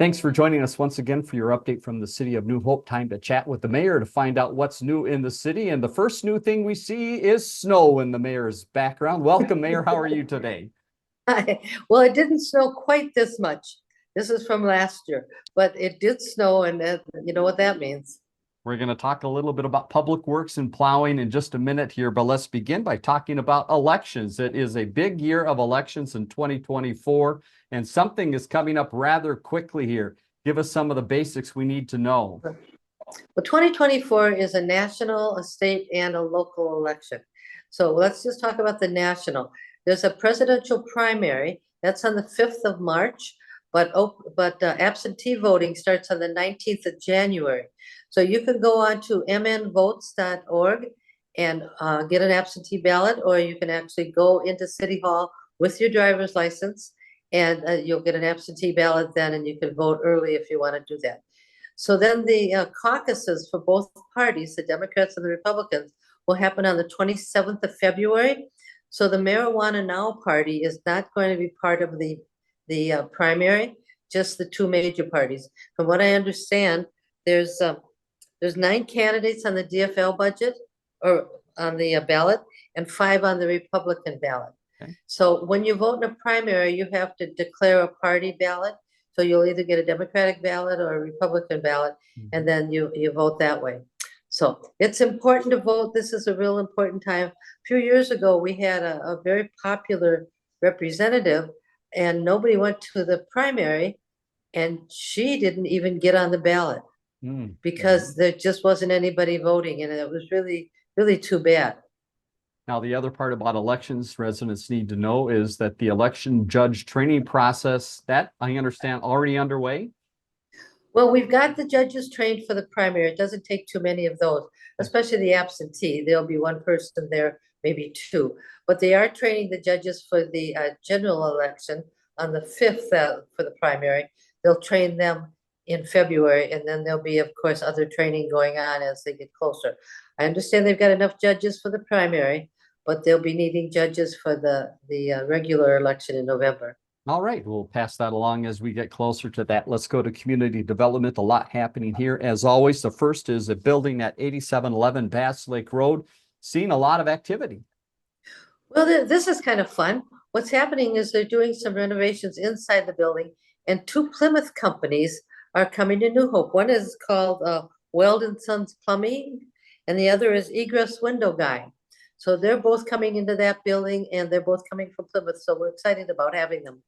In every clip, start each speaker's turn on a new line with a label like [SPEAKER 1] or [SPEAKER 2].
[SPEAKER 1] Thanks for joining us once again for your update from the city of New Hope. Time to chat with the mayor to find out what's new in the city. And the first new thing we see is snow in the mayor's background. Welcome, Mayor. How are you today?
[SPEAKER 2] Hi. Well, it didn't snow quite this much. This is from last year, but it did snow, and you know what that means.
[SPEAKER 1] We're going to talk a little bit about public works and plowing in just a minute here, but let's begin by talking about elections. It is a big year of elections in 2024, and something is coming up rather quickly here. Give us some of the basics we need to know.
[SPEAKER 2] Well, 2024 is a national, a state, and a local election. So let's just talk about the national. There's a presidential primary that's on the 5th of March, but absentee voting starts on the 19th of January. So you can go on to mnvotes.org and get an absentee ballot, or you can actually go into City Hall with your driver's license, and you'll get an absentee ballot then, and you can vote early if you want to do that. So then the caucuses for both parties, the Democrats and the Republicans, will happen on the 27th of February. So the Marijuana Now party is not going to be part of the primary, just the two major parties. From what I understand, there's 9 candidates on the DFL budget or on the ballot, and 5 on the Republican ballot. Okay. So when you vote in a primary, you have to declare a party ballot. So you'll either get a Democratic ballot or a Republican ballot, and then you vote that way. So it's important to vote. This is a real important time. A few years ago, we had a very popular representative, and nobody went to the primary, and she didn't even get on the ballot because there just wasn't anybody voting, and it was really, really too bad.
[SPEAKER 1] Now, the other part about elections residents need to know is that the election judge training process, that I understand already underway.
[SPEAKER 2] Well, we've got the judges trained for the primary. It doesn't take too many of those, especially the absentee. There'll be one person there, maybe 2. But they are training the judges for the general election on the 5th for the primary. They'll train them in February, and then there'll be, of course, other training going on as they get closer. I understand they've got enough judges for the primary, but they'll be needing judges for the regular election in November.
[SPEAKER 1] All right, we'll pass that along as we get closer to that. Let's go to community development. A lot happening here. As always, the first is a building at 8711 Bass Lake Road. Seeing a lot of activity.
[SPEAKER 2] Well, this is kind of fun. What's happening is they're doing some renovations inside the building, and 2 Plymouth companies are coming to New Hope. One is called Weld & Sons Plumbing, and the other is Egress Window Guy. So they're both coming into that building, and they're both coming from Plymouth. So we're excited about having them.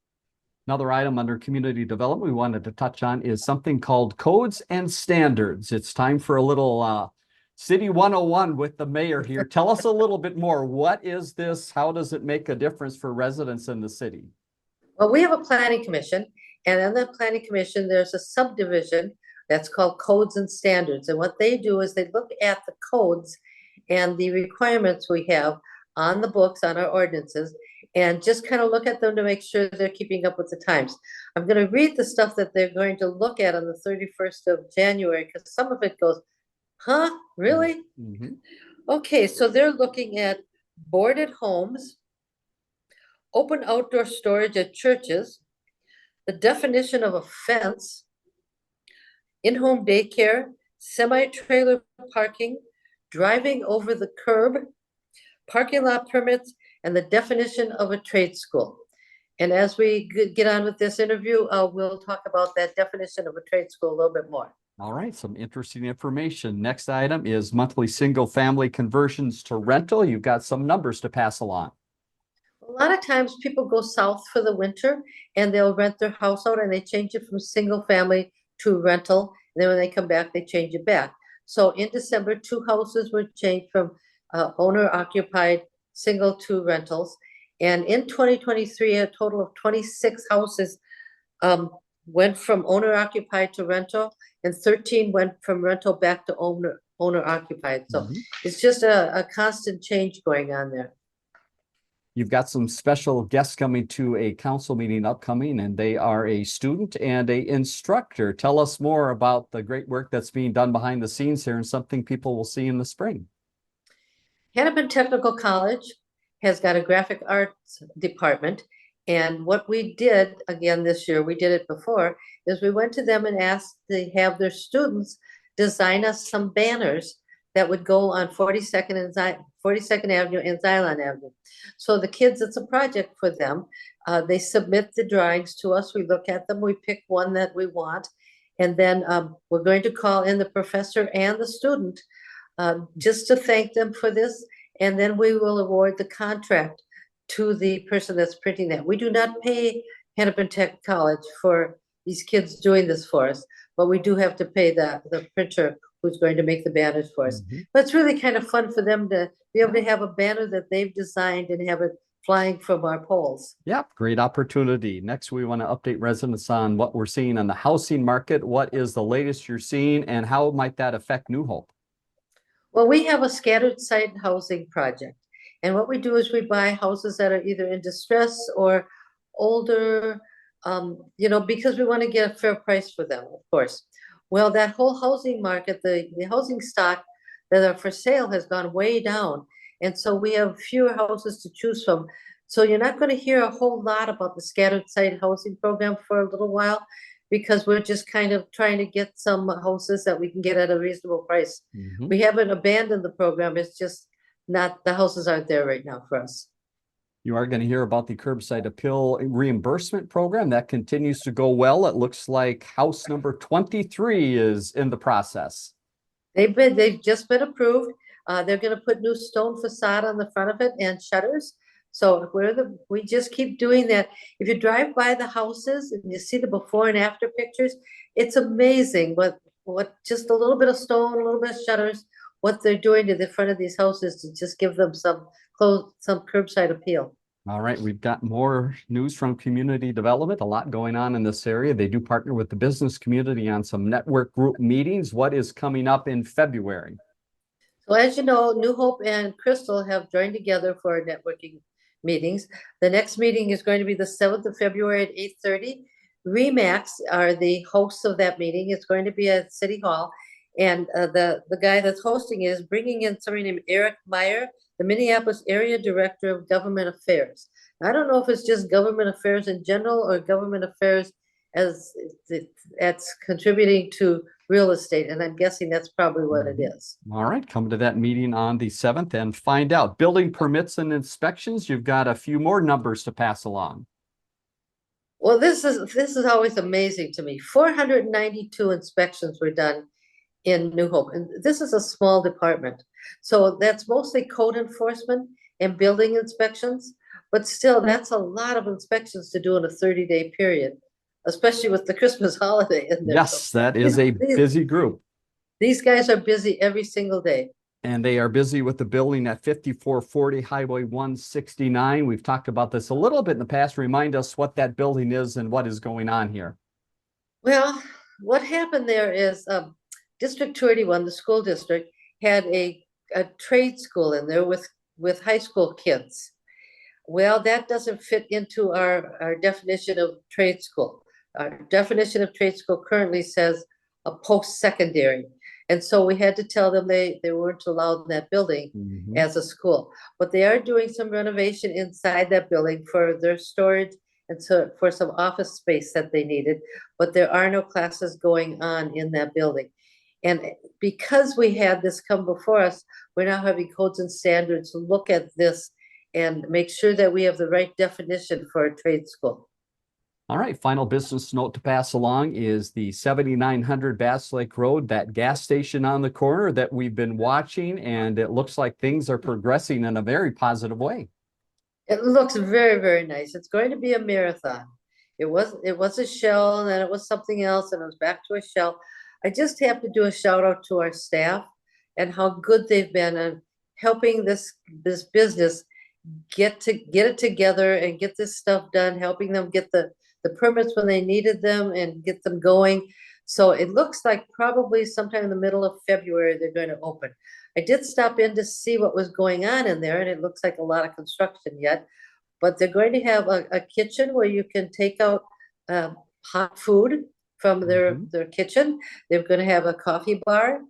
[SPEAKER 1] Another item under community development we wanted to touch on is something called codes and standards. It's time for a little City 101 with the mayor here. Tell us a little bit more. What is this? How does it make a difference for residents in the city?
[SPEAKER 2] Well, we have a planning commission, and on the planning commission, there's a subdivision that's called codes and standards. And what they do is they look at the codes and the requirements we have on the books, on our ordinances, and just kind of look at them to make sure they're keeping up with the times. I'm going to read the stuff that they're going to look at on the 31st of January, because some of it goes, huh, really? Mm-hmm. Okay, so they're looking at boarded homes, open outdoor storage at churches, the definition of a fence, in-home daycare, semi-trailer parking, driving over the curb, parking lot permits, and the definition of a trade school. And as we get on with this interview, we'll talk about that definition of a trade school a little bit more.
[SPEAKER 1] All right, some interesting information. Next item is monthly single family conversions to rental. You've got some numbers to pass along.
[SPEAKER 2] A lot of times people go south for the winter, and they'll rent their house out, and they change it from single family to rental. And then when they come back, they change it back. So in December, 2 houses were changed from owner occupied single to rentals. And in 2023, a total of 26 houses went from owner occupied to rental, and 13 went from rental back to owner occupied. So it's just a constant change going on there.
[SPEAKER 1] You've got some special guests coming to a council meeting upcoming, and they are a student and an instructor. Tell us more about the great work that's being done behind the scenes here and something people will see in the spring.
[SPEAKER 2] Hennepin Technical College has got a graphic arts department, And what we did again this year, we did it before, is we went to them and asked to have their students design us some banners that would go on 42nd and 42nd Avenue and Xylon Avenue. So the kids, it's a project for them. They submit the drawings to us. We look at them. We pick one that we want. And then we're going to call in the professor and the student just to thank them for this. And then we will award the contract to the person that's printing that. We do not pay Hennepin Tech College for these kids doing this for us, but we do have to pay the printer who's going to make the banners for us. But it's really kind of fun for them to be able to have a banner that they've designed and have it flying from our poles.
[SPEAKER 1] Yep, great opportunity. Next, we want to update residents on what we're seeing on the housing market. What is the latest you're seeing, and how might that affect New Hope?
[SPEAKER 2] Well, we have a scattered site housing project. And what we do is we buy houses that are either in distress or older, because we want to get a fair price for them, of course. Well, that whole housing market, the housing stock that are for sale has gone way down. And so we have fewer houses to choose from. So you're not going to hear a whole lot about the scattered site housing program for a little while, because we're just kind of trying to get some houses that we can get at a reasonable price. We haven't abandoned the program. It's just not, the houses aren't there right now for us.
[SPEAKER 1] You are going to hear about the curbside appeal reimbursement program that continues to go well. It looks like house number 23 is in the process.
[SPEAKER 2] They've just been approved. They're going to put new stone facade on the front of it and shutters. So we just keep doing that. If you drive by the houses and you see the before and after pictures, it's amazing what just a little bit of stone, a little bit of shutters, what they're doing to the front of these houses to just give them some curbside appeal.
[SPEAKER 1] All right, we've got more news from community development, a lot going on in this area. They do partner with the business community on some network group meetings. What is coming up in February?
[SPEAKER 2] So as you know, New Hope and Crystal have joined together for networking meetings. The next meeting is going to be the 7th of February at 8:30. Remax are the hosts of that meeting. It's going to be at City Hall. And the guy that's hosting it is bringing in somebody named Eric Meyer, the Minneapolis Area Director of Government Affairs. I don't know if it's just government affairs in general or government affairs as that's contributing to real estate. And I'm guessing that's probably what it is.
[SPEAKER 1] All right, come to that meeting on the 7th and find out. Building permits and inspections, you've got a few more numbers to pass along.
[SPEAKER 2] Well, this is always amazing to me. 492 inspections were done in New Hope, and this is a small department. So that's mostly code enforcement and building inspections, but still that's a lot of inspections to do in a 30-day period, especially with the Christmas holiday in there.
[SPEAKER 1] Yes, that is a busy group.
[SPEAKER 2] These guys are busy every single day.
[SPEAKER 1] And they are busy with the building at 5440 Highway 169. We've talked about this a little bit in the past. Remind us what that building is and what is going on here.
[SPEAKER 2] Well, what happened there is District 31, the school district, had a trade school in there with high school kids. Well, that doesn't fit into our definition of trade school. Our definition of trade school currently says a post-secondary. And so we had to tell them they weren't allowed in that building as a school. But they are doing some renovation inside that building for their storage and so for some office space that they needed. But there are no classes going on in that building. And because we had this come before us, we're now having codes and standards to look at this and make sure that we have the right definition for a trade school.
[SPEAKER 1] All right, final business note to pass along is the 7900 Bass Lake Road, that gas station on the corner that we've been watching, and it looks like things are progressing in a very positive way.
[SPEAKER 2] It looks very, very nice. It's going to be a marathon. It was a shell, and then it was something else, and it was back to a shell. I just have to do a shout out to our staff and how good they've been on helping this business get it together and get this stuff done, helping them get the permits when they needed them and get them going. So it looks like probably sometime in the middle of February they're going to open. I did stop in to see what was going on in there, and it looks like a lot of construction yet, but they're going to have a kitchen where you can take out hot food from their kitchen. They're going to have a coffee bar,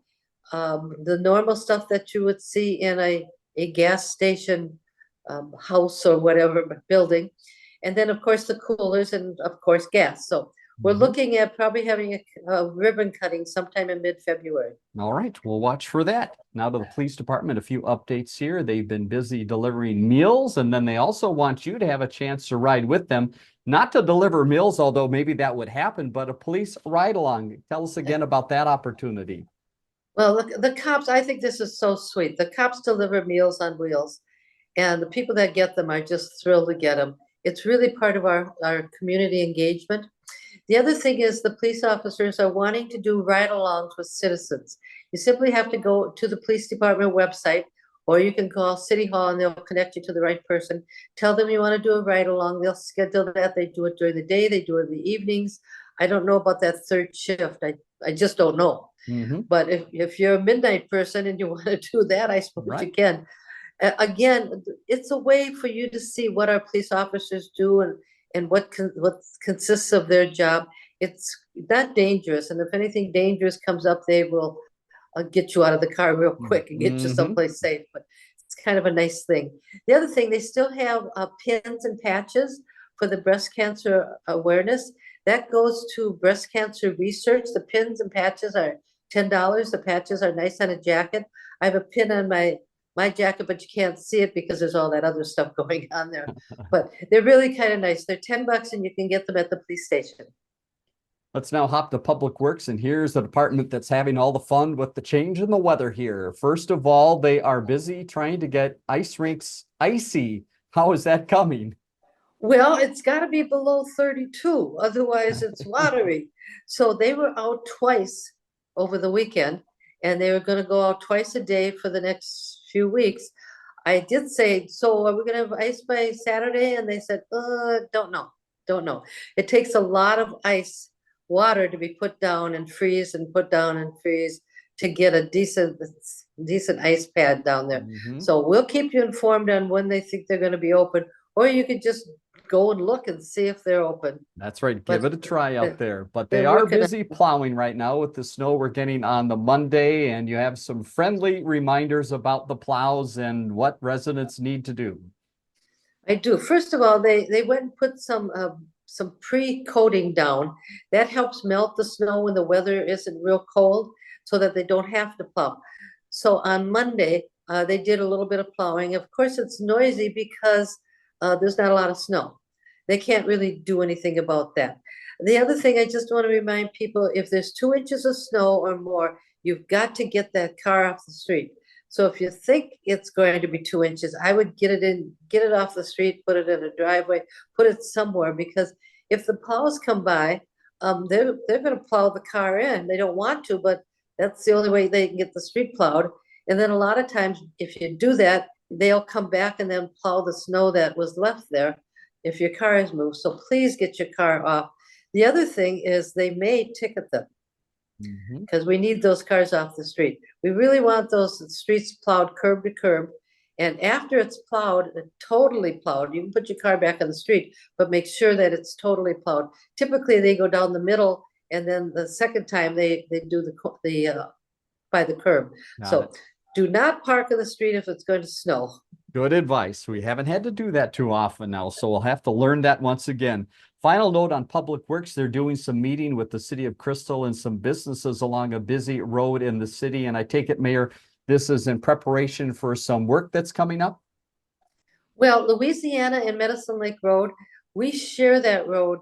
[SPEAKER 2] the normal stuff that you would see in a gas station house or whatever building. And then, of course, the coolers and, of course, gas. So we're
[SPEAKER 1] Mhm.
[SPEAKER 2] looking at probably having a ribbon cutting sometime in mid-February.
[SPEAKER 1] All right, we'll watch for that. Now to the police department, a few updates here. They've been busy delivering meals, and then they also want you to have a chance to ride with them. Not to deliver meals, although maybe that would happen, but a police ride along. Tell us again about that opportunity.
[SPEAKER 2] Well, look, the cops, I think this is so sweet. The cops deliver Meals on Wheels, and the people that get them are just thrilled to get them. It's really part of our community engagement. The other thing is the police officers are wanting to do ride-alongs with citizens. You simply have to go to the police department website, or you can call City Hall and they'll connect you to the right person. Tell them you want to do a ride-along. They'll schedule that. They do it during the day. They do it in the evenings. I don't know about that third shift. I just don't know.
[SPEAKER 1] Mm-hmm.
[SPEAKER 2] But if you're a midnight person and you want to do that, I suppose you
[SPEAKER 1] Right.
[SPEAKER 2] can. Again, it's a way for you to see what our police officers do and what consists of their job. It's not dangerous, and if anything dangerous comes up, they will get you out of the car real quick and get you
[SPEAKER 1] Mm-hmm.
[SPEAKER 2] someplace safe. But it's kind of a nice thing. The other thing, they still have pins and patches for the breast cancer awareness. That goes to breast cancer research. The pins and patches are $10. The patches are nice on a jacket. I have a pin on my jacket, but you can't see it because there's all that other stuff going on there. But they're really kind of nice. They're $10 and you can get them at the police station.
[SPEAKER 1] Let's now hop to Public Works, and here's a department that's having all the fun with the change in the weather here. First of all, they are busy trying to get ice rinks icy. How is that coming?
[SPEAKER 2] Well, it's got to be below 32, otherwise it's watery. So they were out twice over the weekend, and they were going to go out twice a day for the next few weeks. I did say, so are we going to have ice by Saturday? And they said, don't know, don't know. It takes a lot of ice water to be put down and freeze and put down and freeze to get a decent ice pad down there.
[SPEAKER 1] Mhm.
[SPEAKER 2] So we'll keep you informed on when they think they're going to be open, or you could just go and look and see if they're open.
[SPEAKER 1] That's right. Give
[SPEAKER 2] But
[SPEAKER 1] it a try out there. But they
[SPEAKER 2] they're
[SPEAKER 1] are
[SPEAKER 2] working on
[SPEAKER 1] busy plowing right now with the snow we're getting on the Monday, and you have some friendly reminders about the plows and what residents need to do.
[SPEAKER 2] I do. First of all, they went and put some pre-coating down. That helps melt the snow when the weather isn't real cold so that they don't have to plow. So on Monday, they did a little bit of plowing. Of course, it's noisy because there's not a lot of snow. They can't really do anything about that. The other thing I just want to remind people, if there's 2 inches of snow or more, you've got to get that car off the street. So if you think it's going to be 2 inches, I would get it off the street, put it in a driveway, put it somewhere, because if the plows come by, they're going to plow the car in. They don't want to, but that's the only way they can get the street plowed. And then a lot of times, if you do that, they'll come back and then plow the snow that was left there if your car is moved. So please get your car off. The other thing is they may ticket them
[SPEAKER 1] Mhm.
[SPEAKER 2] because we need those cars off the street. We really want those streets plowed curb to curb. And after it's plowed, totally plowed, you can put your car back on the street, but make sure that it's totally plowed. Typically, they go down the middle, and then the second time they do the by the curb.
[SPEAKER 1] Got
[SPEAKER 2] So
[SPEAKER 1] it.
[SPEAKER 2] do not park in the street if it's going to snow.
[SPEAKER 1] Good advice. We haven't had to do that too often now, so we'll have to learn that once again. Final note on Public Works, they're doing some meeting with the city of Crystal and some businesses along a busy road in the city. And I take it, Mayor, this is in preparation for some work that's coming up?
[SPEAKER 2] Well, Louisiana and Medicine Lake Road, we share that road.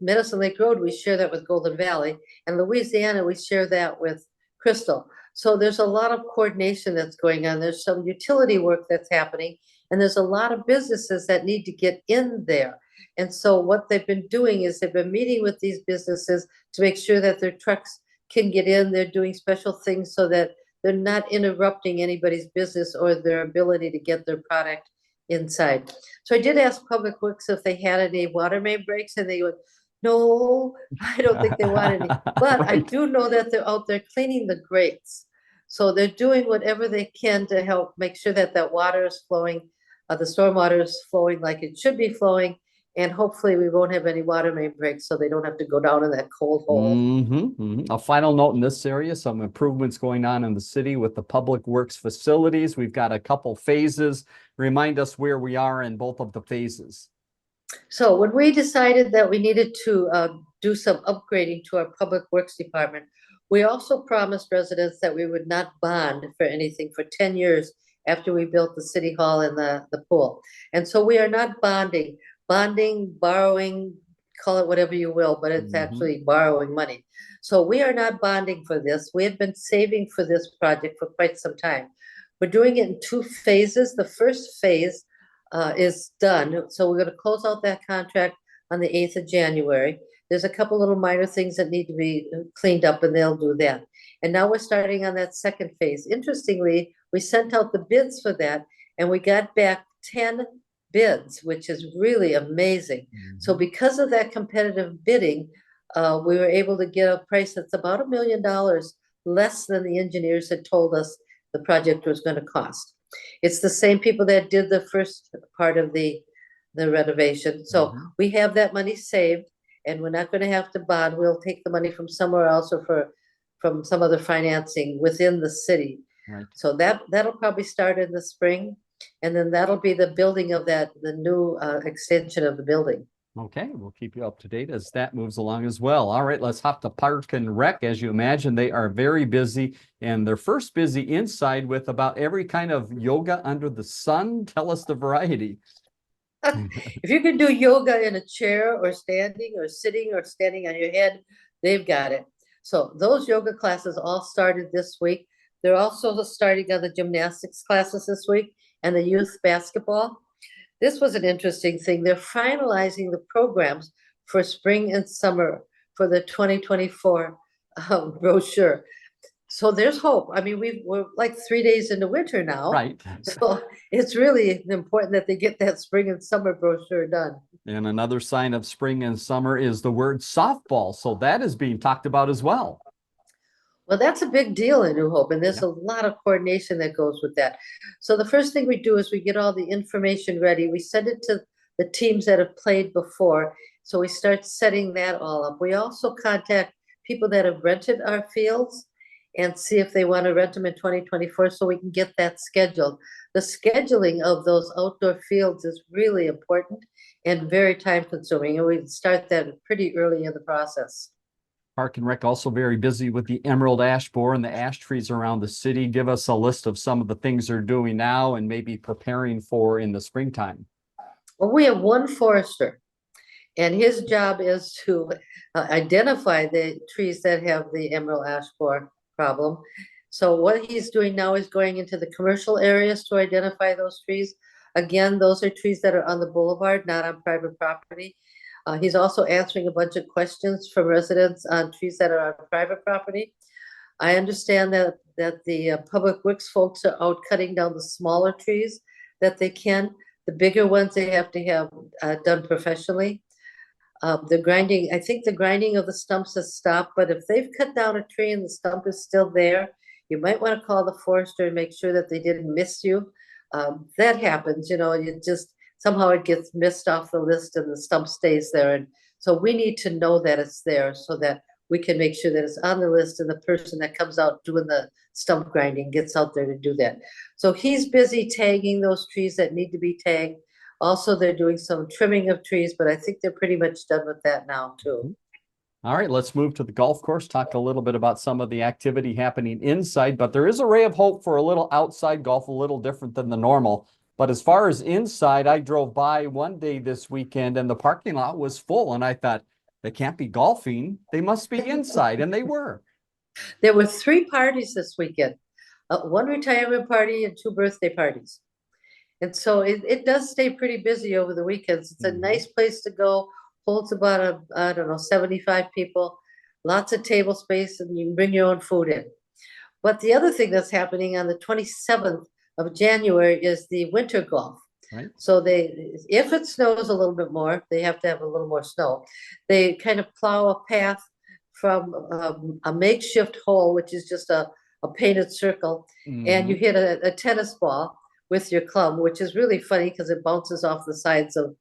[SPEAKER 2] Medicine Lake Road, we share that with Golden Valley, and Louisiana, we share that with Crystal. So there's a lot of coordination that's going on. There's some utility work that's happening, and there's a lot of businesses that need to get in there. And so what they've been doing is they've been meeting with these businesses to make sure that their trucks can get in. They're doing special things so that they're not interrupting anybody's business or their ability to get their product inside. So I did ask Public Works if they had any water main breaks, and they went, no, I don't think they want any. But I
[SPEAKER 1] Right.
[SPEAKER 2] do know that they're out there cleaning the grates. So they're doing whatever they can to help make sure that that water is flowing, the storm water is flowing like it should be flowing. And hopefully we won't have any water main breaks so they don't have to go down in that cold hole.
[SPEAKER 1] A final note in this area, some improvements going on in the city with the Public Works facilities. We've got a couple phases. Remind us where we are in both of the phases.
[SPEAKER 2] So when we decided that we needed to do some upgrading to our Public Works Department, we also promised residents that we would not bond for anything for 10 years after we built the city hall and the pool. And so we are not bonding, borrowing, call it whatever you will, but it's
[SPEAKER 1] Mhm.
[SPEAKER 2] actually borrowing money. So we are not bonding for this. We have been saving for this project for quite some time. We're doing it in two phases. The first phase is done. So we're going to close out that contract on the 8th of January. There's a couple little minor things that need to be cleaned up, and they'll do that. And now we're starting on that second phase. Interestingly, we sent out the bids for that, and we got back 10 bids, which is really amazing. So
[SPEAKER 1] Mhm.
[SPEAKER 2] because of that competitive bidding, we were able to get a price that's about $1 million less than the engineers had told us the project was going to cost. It's the same people that did the first part of the renovation. So
[SPEAKER 1] Mhm.
[SPEAKER 2] we have that money saved, and we're not going to have to bond. We'll take the money from somewhere else or from some other financing within the city.
[SPEAKER 1] Right.
[SPEAKER 2] So that'll probably start in the spring, and then that'll be the building of the new extension of the building.
[SPEAKER 1] Okay, we'll keep you up to date as that moves along as well. All right, let's hop to Park and Rec. As you imagine, they are very busy, and they're first busy inside with about every kind of yoga under the sun. Tell us the variety.
[SPEAKER 2] If you can do yoga in a chair or standing or sitting or standing on your head, they've got it. So those yoga classes all started this week. They're also starting on the gymnastics classes this week and the youth basketball. This was an interesting thing. They're finalizing the programs for spring and summer for the 2024 brochure. So there's hope. I mean, we're like 3 days into winter now.
[SPEAKER 1] Right.
[SPEAKER 2] So it's really important that they get that spring and summer brochure done.
[SPEAKER 1] And another sign of spring and summer is the word softball. So that is being talked about as well.
[SPEAKER 2] Well, that's a big deal in New Hope, and there's
[SPEAKER 1] Yeah.
[SPEAKER 2] a lot of coordination that goes with that. So the first thing we do is we get all the information ready. We send it to the teams that have played before. So we start setting that all up. We also contact people that have rented our fields and see if they want to rent them in 2024 so we can get that scheduled. The scheduling of those outdoor fields is really important and very time consuming, and we start that pretty early in the process.
[SPEAKER 1] Park and Rec also very busy with the emerald ash borer and the ash trees around the city. Give us a list of some of the things they're doing now and maybe preparing for in the springtime.
[SPEAKER 2] Well, we have one forester, and his job is to identify the trees that have the emerald ash borer problem. So what he's doing now is going into the commercial areas to identify those trees. Again, those are trees that are on the boulevard, not on private property. He's also answering a bunch of questions from residents on trees that are on private property. I understand that the public works folks are out cutting down the smaller trees that they can. The bigger ones they have to have done professionally. The grinding, I think the grinding of the stumps has stopped, but if they've cut down a tree and the stump is still there, you might want to call the forester and make sure that they didn't miss you. That happens, you just somehow it gets missed off the list and the stump stays there. And so we need to know that it's there so that we can make sure that it's on the list and the person that comes out doing the stump grinding gets out there to do that. So he's busy tagging those trees that need to be tagged. Also, they're doing some trimming of trees, but I think they're pretty much done with that now too.
[SPEAKER 1] All right, let's move to the golf course, talk a little bit about some of the activity happening inside, but there is a ray of hope for a little outside golf, a little different than the normal. But as far as inside, I drove by one day this weekend and the parking lot was full. And I thought, they can't be golfing. They must be inside. And they were.
[SPEAKER 2] There were three parties this weekend, one retirement party and two birthday parties. And so it does stay pretty busy over the weekends. It's a nice place to go, holds about, I don't know, 75 people, lots of table space, and you can bring your own food in. But the other thing that's happening on the 27th of January is the winter golf.
[SPEAKER 1] Right.
[SPEAKER 2] So if it snows a little bit more, they have to have a little more snow. They kind of plow a path from a makeshift hole, which is just a painted circle, and you hit a tennis ball with your club, which is really funny because it bounces off the sides of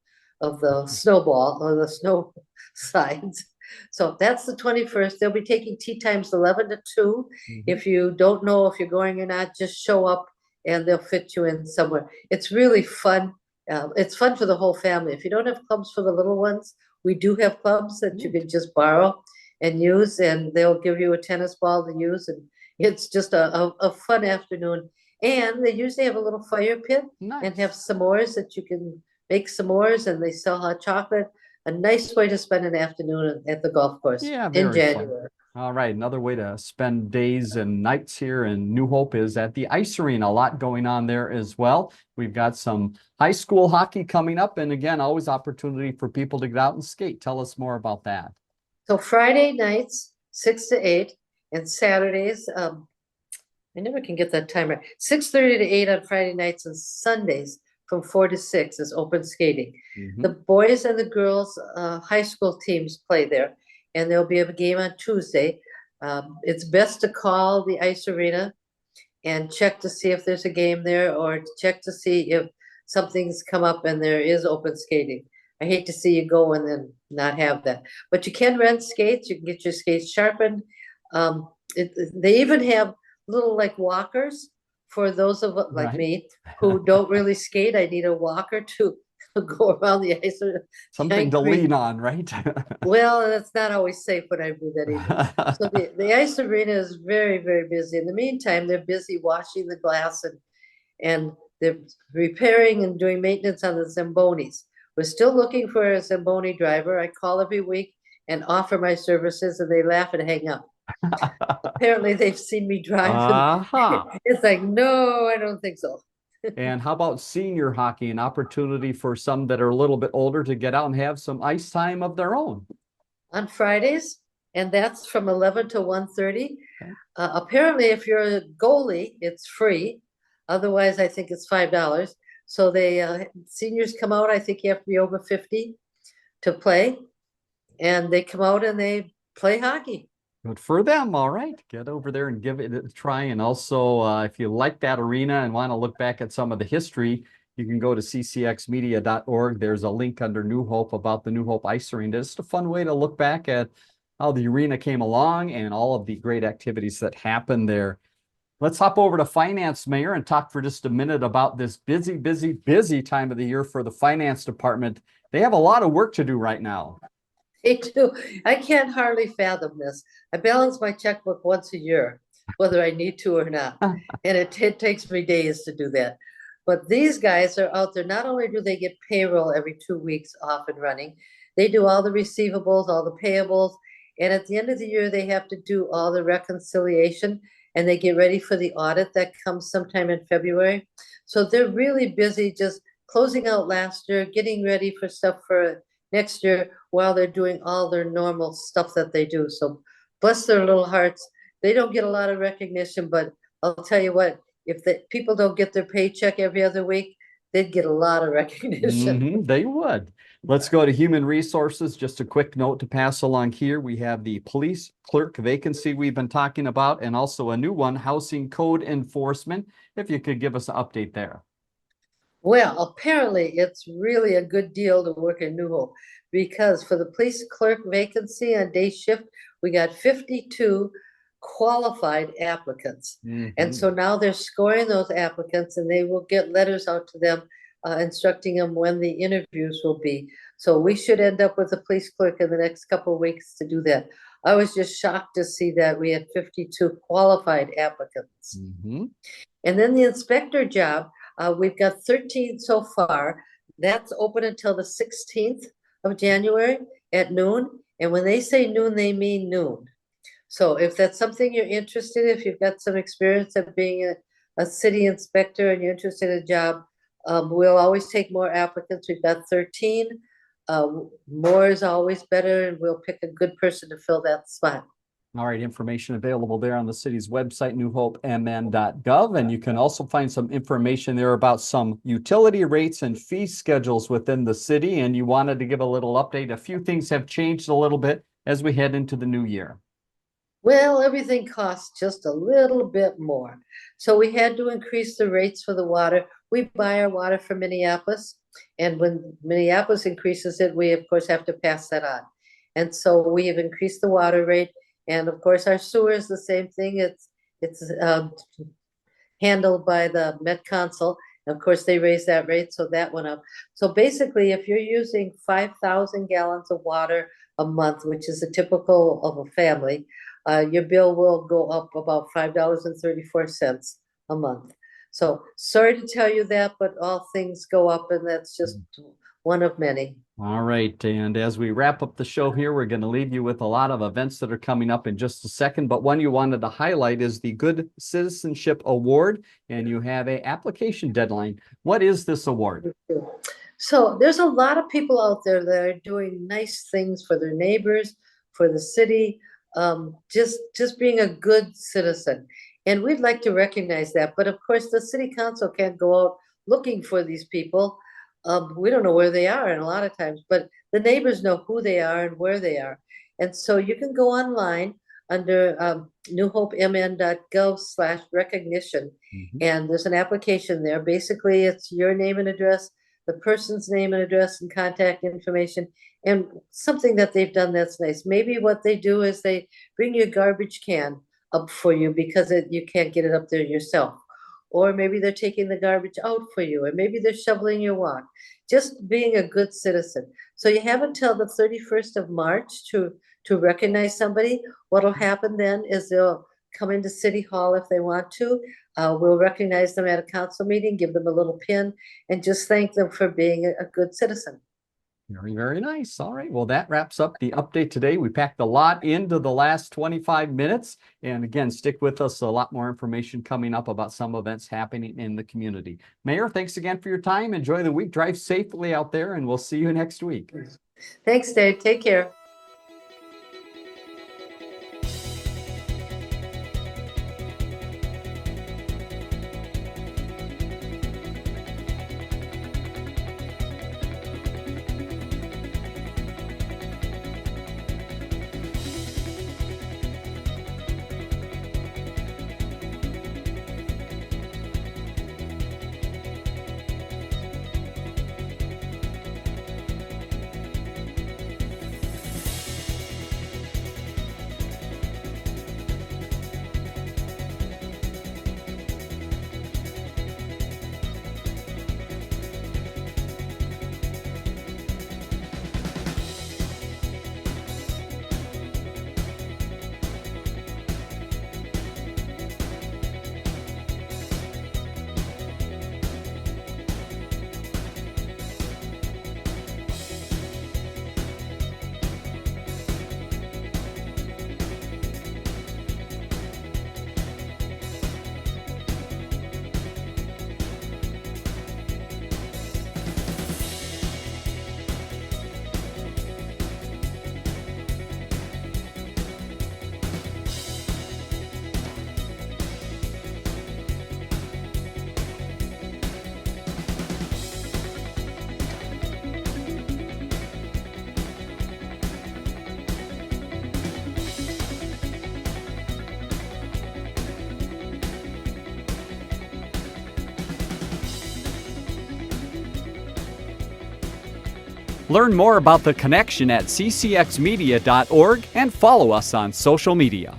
[SPEAKER 2] the snowball or the snow sides. So that's the 21st. They'll be taking tee times 11 to 2. If you don't know if you're going or not, just show up and they'll fit you in somewhere. It's really fun. It's fun for the whole family. If you don't have clubs for the little ones, we do have clubs that you can just borrow and use, and they'll give you a tennis ball to use, and it's just a fun afternoon. And they usually have a little fire pit and have
[SPEAKER 1] Nice.
[SPEAKER 2] s'mores that you can make s'mores, and they sell hot chocolate. A nice way to spend an afternoon at the golf course
[SPEAKER 1] Yeah,
[SPEAKER 2] in
[SPEAKER 1] very fun.
[SPEAKER 2] January.
[SPEAKER 1] All right, another way to spend days and nights here in New Hope is at the ice arena. A lot going on there as well. We've got some high school hockey coming up, and again, always opportunity for people to get out and skate. Tell us more about that.
[SPEAKER 2] So Friday nights, 6 to 8, and Saturdays, I never can get that time right. 6:30 to 8 on Friday nights, and Sundays from 4 to 6 is open skating. The
[SPEAKER 1] Mhm.
[SPEAKER 2] boys and the girls, high school teams play there, and there'll be a game on Tuesday. It's best to call the ice arena and check to see if there's a game there, or to check to see if something's come up and there is open skating. I hate to see you go and then not have that, but you can rent skates. You can get your skates sharpened. They even have little like walkers for those of like
[SPEAKER 1] Right.
[SPEAKER 2] me who don't really skate. I need a walker to go around the ice.
[SPEAKER 1] Something to lean on, right?
[SPEAKER 2] Well, that's not always safe when I do that either. So the ice arena is very, very busy. In the meantime, they're busy washing the glass, and they're repairing and doing maintenance on the Zambonis. We're still looking for a Zamboni driver. I call every week and offer my services, and they laugh and hang up. Apparently, they've seen me drive, and
[SPEAKER 1] Uh-huh.
[SPEAKER 2] it's like, no, I don't think so.
[SPEAKER 1] And how about senior hockey, an opportunity for some that are a little bit older to get out and have some ice time of their own?
[SPEAKER 2] On Fridays, and that's from 11 to 1:30.
[SPEAKER 1] Okay.
[SPEAKER 2] Apparently, if you're a goalie, it's free. Otherwise, I think it's $5. So seniors come out. I think you have to be over 50 to play, and they come out and they play hockey.
[SPEAKER 1] Good for them. All right. Get over there and give it a try. And also, if you like that arena and want to look back at some of the history, you can go to ccxmedia.org. There's a link under New Hope about the New Hope Ice Arena. It's just a fun way to look back at how the arena came along and all of the great activities that happened there. Let's hop over to finance, Mayor, and talk for just a minute about this busy, busy, busy time of the year for the finance department. They have a lot of work to do right now.
[SPEAKER 2] They do. I can't hardly fathom this. I balance my checkbook once a year, whether I need to or not. And it takes me days to do that. But these guys are out there. Not only do they get payroll every 2 weeks off and running, they do all the receivables, all the payables. And at the end of the year, they have to do all the reconciliation, and they get ready for the audit that comes sometime in February. So they're really busy just closing out last year, getting ready for stuff for next year while they're doing all their normal stuff that they do. So bless their little hearts. They don't get a lot of recognition, but I'll tell you what, if the people don't get their paycheck every other week, they'd get a lot of recognition.
[SPEAKER 1] They would. Let's go to human resources. Just a quick note to pass along here. We have the police clerk vacancy we've been talking about, and also a new one, housing code enforcement. If you could give us an update there.
[SPEAKER 2] Well, apparently it's really a good deal to work in New Hope, because for the police clerk vacancy on day shift, we got 52 qualified applicants. And so now they're scoring those applicants, and they will get letters out to them instructing them when the interviews will be. So we should end up with a police clerk in the next couple of weeks to do that. I was just shocked to see that we had 52 qualified applicants. And then the inspector job, we've got 13 so far. That's open until the 16th of January at noon. And when they say noon, they mean noon. So if that's something you're interested in, if you've got some experience of being a city inspector and you're interested in a job, we'll always take more applicants. We've got 13. More is always better, and we'll pick a good person to fill that spot.
[SPEAKER 1] All right, information available there on the city's website, newhopemn.gov. And you can also find some information there about some utility rates and fee schedules within the city. And you wanted to give a little update. A few things have changed a little bit as we head into the new year.
[SPEAKER 2] Well, everything costs just a little bit more. So we had to increase the rates for the water. We buy our water from Minneapolis, and when Minneapolis increases it, we of course have to pass that on. And so we have increased the water rate. And of course, our sewer is the same thing. It's handled by the Met Council, Of course, they raised that rate, so that went up. So basically, if you're using 5,000 gallons of water a month, which is a typical of a family, your bill will go up about $5.34 a month. So sorry to tell you that, but all things go up, and that's just one of many.
[SPEAKER 1] All right. And as we wrap up the show here, we're going to leave you with a lot of events that are coming up in just a second. But one you wanted to highlight is the Good Citizenship Award, and you have an application deadline. What is this award?
[SPEAKER 2] So there's a lot of people out there that are doing nice things for their neighbors, for the city, just being a good citizen. And we'd like to recognize that. But of course, the city council can't go out looking for these people. We don't know where they are, and a lot of times, but the neighbors know who they are and where they are. And so you can go online under newhopemn.gov/recognition, and there's an application there. Basically, it's your name and address, the person's name and address and contact information, and something that they've done that's nice. Maybe what they do is they bring you a garbage can up for you because you can't get it up there yourself. Or maybe they're taking the garbage out for you, or maybe they're shoveling your walk. Just being a good citizen. So you have until the 31st of March to recognize somebody. What'll happen then is they'll come into City Hall if they want to. We'll recognize them at a council meeting, give them a little pin, and just thank them for being a good citizen.
[SPEAKER 1] Very, very nice. All right. Well, that wraps up the update today. We packed a lot into the last 25 minutes. And again, stick with us. A lot more information coming up about some events happening in the community. Mayor, thanks again for your time. Enjoy the week. Drive safely out there, and we'll see you next week.
[SPEAKER 2] Thanks, Dave. Take care.
[SPEAKER 1] Learn more about the connection at ccxmedia.org and follow us on social media.